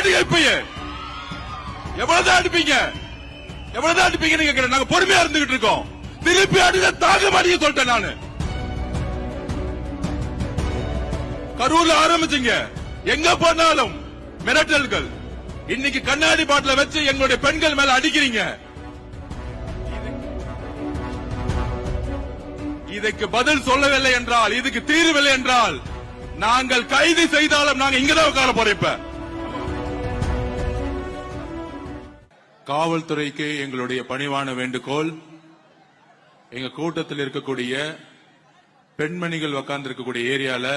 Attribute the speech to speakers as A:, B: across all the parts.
A: நிப்பாட்டுங்க இப்பயே. எவ்வளவுதான் அடிப்பீங்க, எவ்வளவுதான் அடிப்பீங்கன்னு கேட்கிறேன். நாங்க பொறுமையா இருந்துகிட்டு இருக்கோம். திருப்பி அடிக்க தாங்க மாட்டீங்க சொல்லிட்டேன் நானு. கரூர்ல ஆரம்பிச்சீங்க, எங்க போனாலும் மிரட்டல்கள். இன்னைக்கு கண்ணாடி பாட்டில வச்சு எங்களுடைய பெண்கள் மேல அடிக்கிறீங்க. இதுக்கு பதில் சொல்லவில்லை என்றால், இதுக்கு தீர்வில்லை என்றால் நாங்கள் கைது செய்தாலும் நாங்க இங்கதான் உட்கார போறோம். இப்ப காவல்துறைக்கு எங்களுடைய பணிவான வேண்டுகோள், எங்க கூட்டத்தில் இருக்கக்கூடிய பெண்மணிகள் உட்கார்ந்து இருக்கக்கூடிய ஏரியால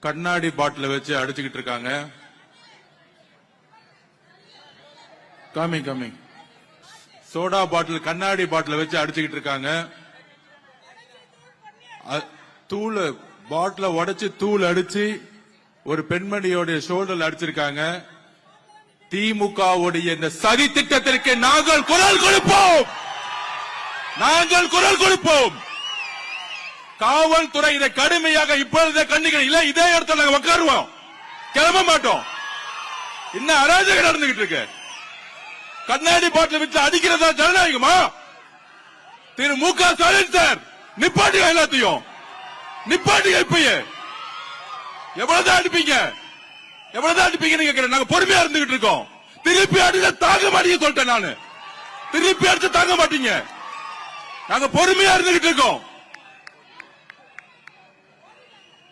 A: கண்ணாடி பாட்டில வச்சு அடிச்சுக்கிட்டு இருக்காங்க. கமிங் சோடா பாட்டில் கண்ணாடி பாட்டில வச்சு அடிச்சுக்கிட்டு இருக்காங்க. தூள் பாட்டில உடைச்சு தூள் அடிச்சு ஒரு பெண்மணியோட ஷோல்டர்ல அடிச்சிருக்காங்க. திமுகவுடைய இந்த சதி திட்டத்திற்கு நாங்கள் குரல் கொடுப்போம், நாங்கள் குரல் கொடுப்போம். காவல்துறை இதை கடுமையாக இப்பொழுதே கண்டிக்கணும். இல்ல இதே இடத்துல நாங்க உட்காருவோம், கிளம்ப மாட்டோம். இன்னும் அராஜகம் நடந்துகிட்டு இருக்கு. கண்ணாடி பாட்டில் வச்சு அடிக்கிறதா ஜனநாயகமா? திரு மு.க. ஸ்டாலின் சார், நிப்பாட்டுங்க, எல்லாத்தையும் நிப்பாட்டுங்க இப்பயே. எவ்வளவுதான் அடிப்பீங்க, எவ்வளவுதான் அடிப்பீங்கன்னு கேட்கிறேன். நாங்க பொறுமையா இருந்துகிட்டு இருக்கோம். திருப்பி அடிக்க தாங்க மாட்டீங்க சொல்லிட்டேன் நானு. திருப்பி அடிச்சு தாங்க மாட்டீங்க. நாங்க பொறுமையா இருந்துகிட்டு இருக்கோம்.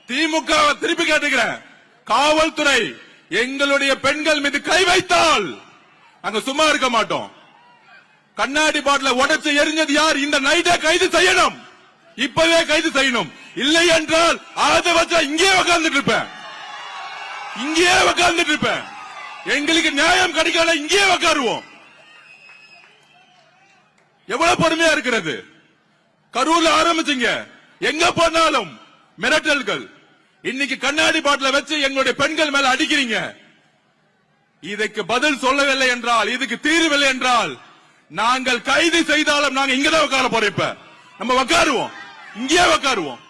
A: திமுக திருப்பி கேட்டுக்கிறேன், காவல்துறை எங்களுடைய பெண்கள் மீது கை வைத்தால் அங்க சும்மா இருக்க மாட்டோம். கண்ணாடி பாட்டில உடைச்சு எரிஞ்சது யார்? இந்த நைட்டை கைது செய்யணும், இப்பவே கைது செய்யணும். இல்லை என்றால் அதை வச்சா இங்கே உட்கார்ந்துட்டு இருப்பேன், இங்கே உட்கார்ந்துட்டு இருப்பேன். எங்களுக்கு நியாயம் கிடைக்கல, இங்கே உட்காருவோம். எவ்வளவு பொறுமையா இருக்கிறது? கரூர்ல ஆரம்பிச்சீங்க, எங்க போனாலும் மிரட்டல்கள். இன்னைக்கு கண்ணாடி பாட்டில வச்சு எங்களுடைய பெண்கள் மேல அடிக்கிறீங்க. இதுக்கு பதில் சொல்லவில்லை என்றால், இதுக்கு தீர்வில்லை என்றால் நாங்கள் கைது செய்தாலும் நாங்க இங்கதான் உட்கார போறோம். இப்ப நம்ம உட்காருவோம், இங்கே உட்காருவோம்.